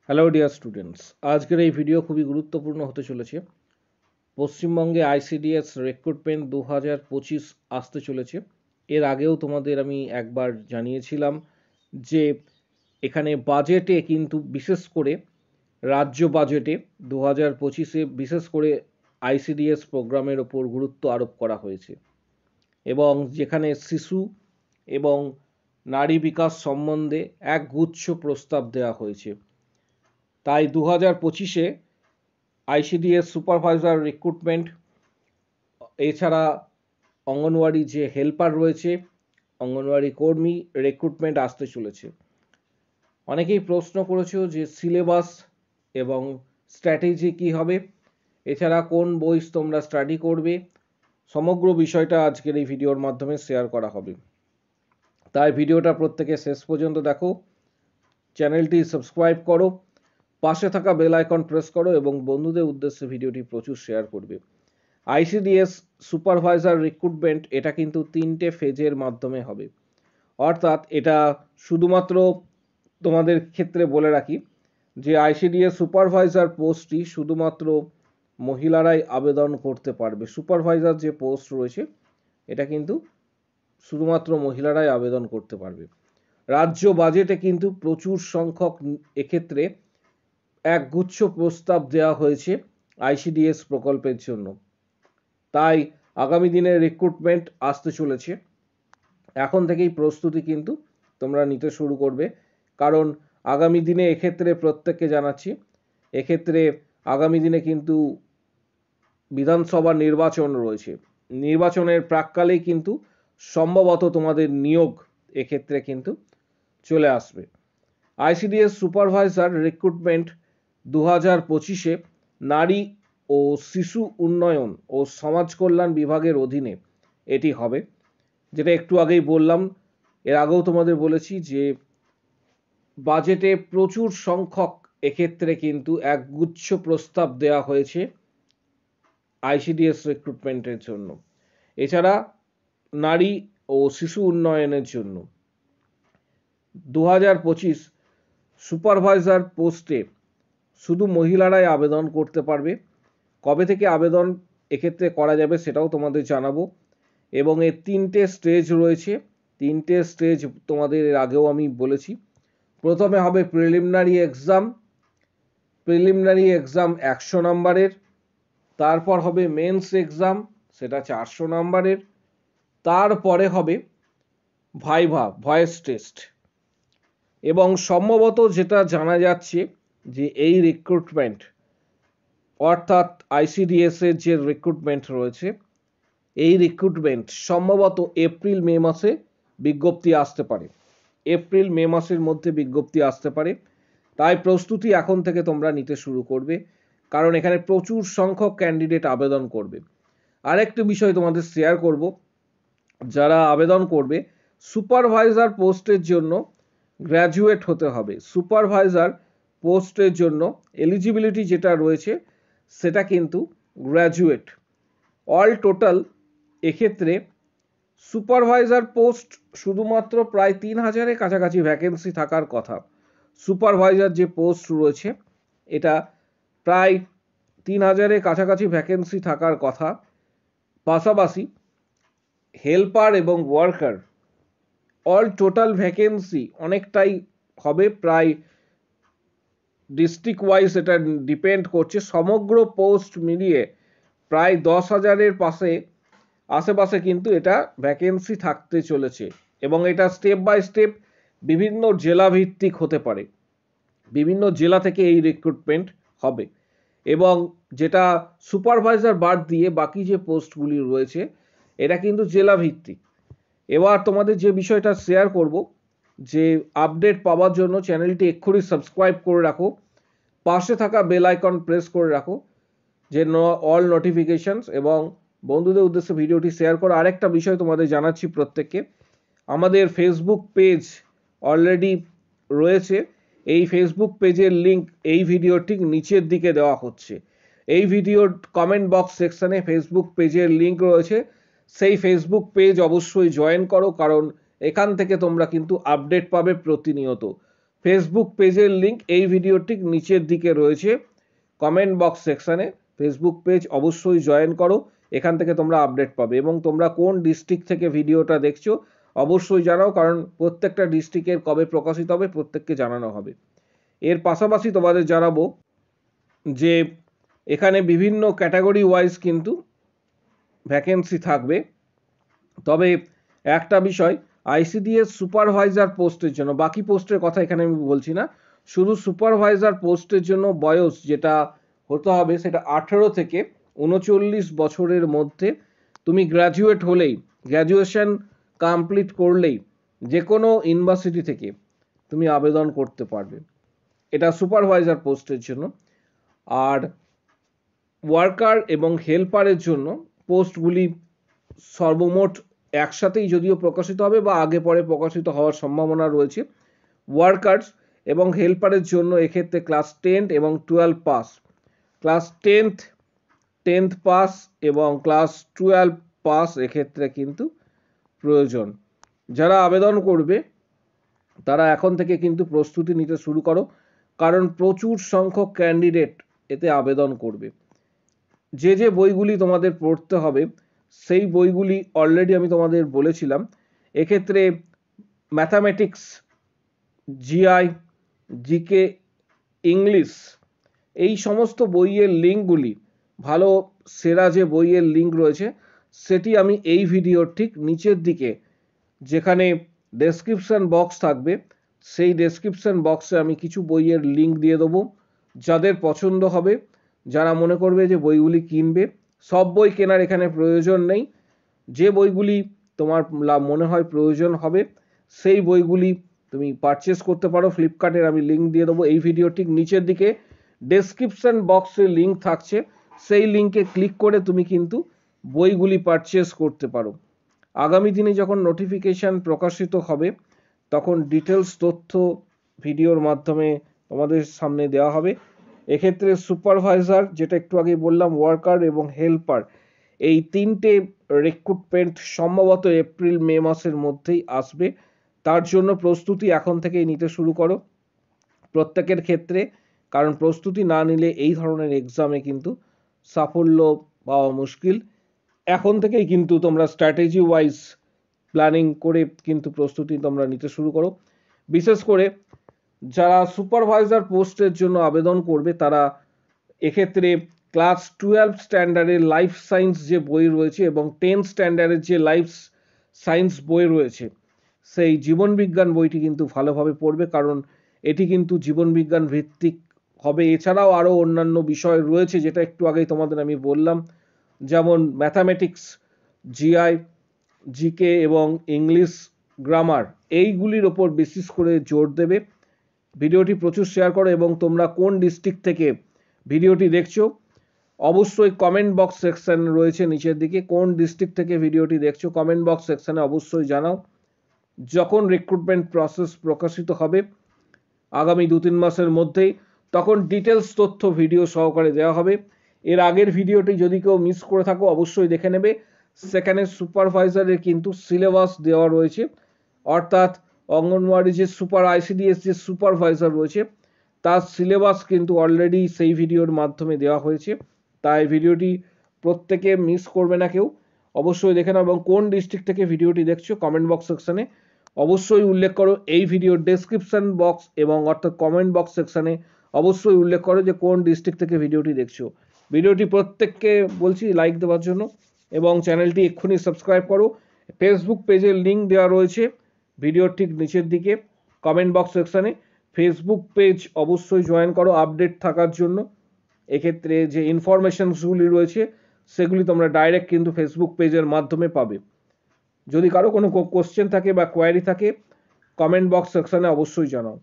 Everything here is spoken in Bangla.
হ্যালো ডিয়ার স্টুডেন্টস, আজকের এই ভিডিও খুবই গুরুত্বপূর্ণ হতে চলেছে। পশ্চিমবঙ্গে আইসিডিএস রিক্রুটমেন্ট 2025 আসতে চলেছে। এর আগেও তোমাদের আমি একবার জানিয়েছিলাম যে এখানে বাজেটে কিন্তু বিশেষ করে রাজ্য বাজেটে 2025-এ বিশেষ করে আইসিডিএস প্রোগ্রামের ওপর গুরুত্ব আরোপ করা হয়েছে এবং যেখানে শিশু এবং নারী বিকাশ সম্বন্ধে একগুচ্ছ প্রস্তাব দেওয়া হয়েছে। তাই 2025-এ আইসিডিএস সুপারভাইজার রিক্রুটমেন্ট এছাড়া অঙ্গনওয়াড়ি যে হেল্পার রয়েছে, অঙ্গনওয়াড়ি কর্মী রিক্রুটমেন্ট আসতে চলেছে। অনেকেই প্রশ্ন করেছো যে সিলেবাস এবং স্ট্র্যাটেজি কী হবে, এছাড়া কোন বই তোমরা স্টাডি করবে, সমগ্র বিষয়টা আজকের এই ভিডিওর মাধ্যমে শেয়ার করা হবে। তাই ভিডিওটা প্রত্যেকে শেষ পর্যন্ত দেখো, চ্যানেলটি সাবস্ক্রাইব করো, পাশে থাকা বেল আইকন প্রেস করো এবং বন্ধুদের উদ্দেশ্যে ভিডিওটি প্রচুর শেয়ার করবে। আইসিডিএস সুপারভাইজার রিক্রুটমেন্ট এটা কিন্তু 3টে ফেজের মাধ্যমে হবে, অর্থাৎ এটা শুধুমাত্র তোমাদের ক্ষেত্রে বলে রাখি যে আইসিডিএস সুপারভাইজার পোস্টটি শুধুমাত্র মহিলারাই আবেদন করতে পারবে। সুপারভাইজার যে পোস্ট রয়েছে এটা কিন্তু শুধুমাত্র মহিলারাই আবেদন করতে পারবে। রাজ্য বাজেটে কিন্তু প্রচুর সংখ্যক এক্ষেত্রে একগুচ্ছ প্রস্তাব দেওয়া হয়েছে আইসিডিএস প্রকল্পের জন্য। তাই আগামী দিনে রিক্রুটমেন্ট আসতে চলেছে, এখন থেকেই প্রস্তুতি কিন্তু তোমরা নিতে শুরু করবে, কারণ আগামী দিনে এক্ষেত্রে প্রত্যেককে জানাচ্ছি, এক্ষেত্রে আগামী দিনে কিন্তু বিধানসভা নির্বাচন রয়েছে। নির্বাচনের প্রাক্কালেই কিন্তু সম্ভবত তোমাদের নিয়োগ এক্ষেত্রে কিন্তু চলে আসবে। আইসিডিএস সুপারভাইজার রিক্রুটমেন্ট 2025-এ নারী ও শিশু উন্নয়ন ও সমাজ কল্যাণ বিভাগের অধীনে এটি হবে, যেটা একটু আগেই বললাম। এর আগেও তোমাদের বলেছি যে বাজেটে প্রচুর সংখ্যক এক্ষেত্রে কিন্তু একগুচ্ছ প্রস্তাব দেওয়া হয়েছে আইসিডিএস রিক্রুটমেন্টের জন্য, এছাড়া নারী ও শিশু উন্নয়নের জন্য 2025 সুপারভাইজার পোস্টে শুধু মহিলারাই আবেদন করতে পারবে। কবে থেকে আবেদন এক্ষেত্রে করা যাবে সেটাও তোমাদের জানাবো, এবং এর 3টে স্টেজ রয়েছে। 3টে স্টেজ তোমাদের এর আগেও আমি বলেছি। প্রথমে হবে প্রিলিমিনারি এক্সাম। প্রিলিমিনারি এক্সাম 100 নম্বরের, তারপর হবে মেন্স এক্সাম, সেটা 400 নম্বরের, তারপরে হবে ভাইভা ভয়েস টেস্ট। এবং সম্ভবত যেটা জানা যাচ্ছে যে এই রিক্রুটমেন্ট অর্থাৎ আইসিডিএস এর যে রিক্রুটমেন্ট রয়েছে, এই রিক্রুটমেন্ট সম্ভবত এপ্রিল মে মাসে বিজ্ঞপ্তি আসতে পারে, এপ্রিল মে মাসের মধ্যে বিজ্ঞপ্তি আসতে পারে। তাই প্রস্তুতি এখন থেকে তোমরা নিতে শুরু করবে, কারণ এখানে প্রচুর সংখ্যক ক্যান্ডিডেট আবেদন করবে। আরেকটি বিষয় তোমাদের শেয়ার করব, যারা আবেদন করবে সুপারভাইজার পোস্টের জন্য গ্র্যাজুয়েট হতে হবে। সুপারভাইজার পোস্টের জন্য এলিজিবিলিটি যেটা রয়েছে সেটা কিন্তু গ্র্যাজুয়েট। অল টোটাল এক্ষেত্রে সুপারভাইজার পোস্ট শুধুমাত্র প্রায় 3000-এর কাছাকাছি ভ্যাকেন্সি থাকার কথা। সুপারভাইজার যে পোস্ট রয়েছে এটা প্রায় 3000-এর কাছাকাছি ভ্যাকেন্সি থাকার কথা। পাশাপাশি হেল্পার এবং ওয়ার্কার অল টোটাল ভ্যাকেন্সি অনেকটাই হবে, প্রায় ডিস্ট্রিক্ট ওয়াইজ এটা ডিপেন্ড করছে। সমগ্র পোস্ট মিলিয়ে প্রায় 10,000-এর আশেপাশে কিন্তু এটা ভ্যাকেন্সি থাকতে চলেছে, এবং এটা স্টেপ বাই স্টেপ বিভিন্ন জেলা ভিত্তিক হতে পারে, বিভিন্ন জেলা থেকে এই রিক্রুটমেন্ট হবে। এবং যেটা সুপারভাইজার বাদ দিয়ে বাকি যে পোস্টগুলি রয়েছে এটা কিন্তু জেলা ভিত্তিক। এবার তোমাদের যে বিষয়টা শেয়ার করব, যে আপডেট পাওয়ার জন্য চ্যানেলটি এক্ষুনি সাবস্ক্রাইব করে রাখো, পাশে থাকা বেল আইকন প্রেস করে রাখো যে অল নোটিফিকেশনস, এবং বন্ধুদের উদ্দেশ্যে ভিডিওটি শেয়ার করো। আরেকটা বিষয় তোমাদের জানাচ্ছি প্রত্যেককে, আমাদের ফেসবুক পেজ অলরেডি রয়েছে। এই ফেসবুক পেজের লিঙ্ক এই ভিডিওর ঠিক নিচের দিকে দেওয়া হচ্ছে। এই ভিডিওর কমেন্ট বক্স সেকশনে ফেসবুক পেজের লিঙ্ক রয়েছে, সেই ফেসবুক পেজ অবশ্যই জয়েন করো, কারণ এখান থেকে তোমরা কিন্তু আপডেট পাবে প্রতিনিয়ত। ফেসবুক পেজের লিঙ্ক এই ভিডিওর ঠিক নিচের দিকে রয়েছে কমেন্ট বক্স সেকশানে। ফেসবুক পেজ অবশ্যই জয়েন করো, এখান থেকে তোমরা আপডেট পাবে। এবং তোমরা কোন ডিস্ট্রিক্ট থেকে ভিডিওটা দেখছো অবশ্যই জানাও, কারণ প্রত্যেকটা ডিস্ট্রিক্টের কবে প্রকাশিত হবে প্রত্যেককে জানানো হবে। এর পাশাপাশি তোমাদের জানাবো যে এখানে বিভিন্ন ক্যাটাগরি ওয়াইজ কিন্তু ভ্যাকেন্সি থাকবে। তবে একটা বিষয়, আইসিডিএস সুপারভাইজার পোস্টের জন্য, বাকি পোস্টের কথা এখানে আমি বলছি না, শুধু সুপারভাইজার পোস্টের জন্য বয়স যেটা হতে হবে সেটা 18 থেকে 39 বছরের মধ্যে। তুমি গ্র্যাজুয়েট হলেই, গ্র্যাজুয়েশন কমপ্লিট করলেই যে কোনো ইউনিভার্সিটি থেকে তুমি আবেদন করতে পারবে। এটা সুপারভাইজার পোস্টের জন্য। আর ওয়ার্কার এবং হেল্পারের জন্য পোস্টগুলি সর্বমোট একসাথেই যদিও প্রকাশিত হবে বা আগে পরে প্রকাশিত হওয়ার সম্ভাবনা রয়েছে। ওয়ার্কার্স এবং হেল্পারের জন্য এক্ষেত্রে ক্লাস 10 এবং 12 পাস, ক্লাস 10th পাস এবং ক্লাস 12 পাস এক্ষেত্রে কিন্তু প্রয়োজন। যারা আবেদন করবে তারা এখন থেকে কিন্তু প্রস্তুতি নিতে শুরু করো, কারণ প্রচুর সংখ্যক ক্যান্ডিডেট এতে আবেদন করবে। যে যে বইগুলি তোমাদের পড়তে হবে সেই বইগুলি অলরেডি আমি তোমাদের বলেছিলাম। এক্ষেত্রে ম্যাথামেটিক্স, জিআই, জিকে, ইংলিশ, এই সমস্ত বইয়ের লিঙ্কগুলি, ভালো সেরা যে বইয়ের লিঙ্ক রয়েছে সেটি আমি এই ভিডিওর ঠিক নিচের দিকে যেখানে ডেসক্রিপশন বক্স থাকবে সেই ডেসক্রিপশন বক্সে আমি কিছু বইয়ের লিঙ্ক দিয়ে দেবো। যাদের পছন্দ হবে, যারা মনে করবে যে বইগুলি কিনবে, সব বই কেনার এখানে প্রয়োজন নেই, যে বইগুলি তোমার মনে হয় প্রয়োজন হবে সেই বইগুলি তুমি পারচেস করতে পারো। ফ্লিপকার্টের আমি লিঙ্ক দিয়ে দেবো এই ভিডিও ঠিক নিচের দিকে ডেসক্রিপশন বক্সে লিঙ্ক থাকছে, সেই লিঙ্কে ক্লিক করে তুমি কিন্তু বইগুলি পারচেস করতে পারো। আগামী দিনে যখন নোটিফিকেশান প্রকাশিত হবে তখন ডিটেলস তথ্য ভিডিওর মাধ্যমে তোমাদের সামনে দেওয়া হবে। এক্ষেত্রে সুপারভাইজার, যেটা একটু আগে বললাম, ওয়ার্কার এবং হেল্পার, এই তিনটে রিক্রুটমেন্ট সম্ভবত এপ্রিল মে মাসের মধ্যেই আসবে। তার জন্য প্রস্তুতি এখন থেকেই নিতে শুরু করো প্রত্যেকের ক্ষেত্রে, কারণ প্রস্তুতি না নিলে এই ধরনের এক্সামে কিন্তু সাফল্য পাওয়া মুশকিল। এখন থেকেই কিন্তু তোমরা স্ট্র্যাটেজি ওয়াইজ প্ল্যানিং করে কিন্তু প্রস্তুতি তোমরা নিতে শুরু করো। বিশেষ করে যারা সুপারভাইজার পোস্টের জন্য আবেদন করবে তারা এক্ষেত্রে ক্লাস 12 স্ট্যান্ডার্ডের লাইফ সায়েন্স যে বই রয়েছে এবং 10 স্ট্যান্ডার্ডের যে লাইফ সায়েন্স বই রয়েছে সেই জীবনবিজ্ঞান বইটি কিন্তু ভালোভাবে পড়বে, কারণ এটি কিন্তু জীবনবিজ্ঞান ভিত্তিক হবে। এছাড়াও আরও অন্যান্য বিষয় রয়েছে যেটা একটু আগেই তোমাদের আমি বললাম, যেমন ম্যাথামেটিক্স, জিআই, জিকে এবং ইংলিশ গ্রামার, এইগুলির ওপর বিশেষ করে জোর দেবে। ভিডিওটি প্রচুর শেয়ার করো এবং তোমরা কোন ডিস্ট্রিক্ট থেকে ভিডিওটি দেখছো অবশ্যই কমেন্ট বক্স সেকশন রয়েছে নিচের দিকে, কোন ডিস্ট্রিক্ট থেকে ভিডিওটি দেখছো কমেন্ট বক্স সেকশনে অবশ্যই জানাও। যখন রিক্রুটমেন্ট প্রসেস প্রকাশিত হবে আগামী 2-3 মাসের মধ্যেই, তখন ডিটেলস তথ্য ভিডিও সহকারে দেওয়া হবে। এর আগের ভিডিওটি যদি কেউ মিস করে থাকো অবশ্যই দেখে নেবে, সেখানে সুপারভাইজারের কিন্তু সিলেবাস দেওয়া রয়েছে, অর্থাৎ অঙ্গনওয়াড়ি যে সুপার আইসিডিএস যে সুপারভাইজার রয়েছে তার সিলেবাস কিন্তু অলরেডি সেই ভিডিওর মাধ্যমে দেওয়া হয়েছে। তাই ভিডিওটি প্রত্যেকে মিস করবে না কেউ, অবশ্যই দেখে নাও। এবং কোন ডিস্ট্রিক্ট থেকে ভিডিওটি দেখছো কমেন্ট বক্স সেকশনে অবশ্যই উল্লেখ করো। এই ভিডিওর ডেসক্রিপশন বক্স এবং অর্থাৎ কমেন্ট বক্স সেকশনে অবশ্যই উল্লেখ করো যে কোন ডিস্ট্রিক্ট থেকে ভিডিওটি দেখছো। ভিডিওটি প্রত্যেককে বলছি লাইক দেওয়ার জন্য এবং চ্যানেলটি এক্ষুনি সাবস্ক্রাইব করো। ফেসবুক পেজের লিঙ্ক দেওয়া রয়েছে ভিডিওর ঠিক নিচের দিকে কমেন্ট বক্স সেকশনে। ফেসবুক পেজ অবশ্যই জয়েন করো আপডেট থাকার জন্য। এক্ষেত্রে যে ইনফরমেশনসগুলি রয়েছে সেগুলি তোমরা ডাইরেক্ট কিন্তু ফেসবুক পেজের মাধ্যমে পাবে। যদি কারো কোনো কোশ্চেন থাকে বা কোয়ারি থাকে কমেন্ট বক্স সেকশনে অবশ্যই জানাও।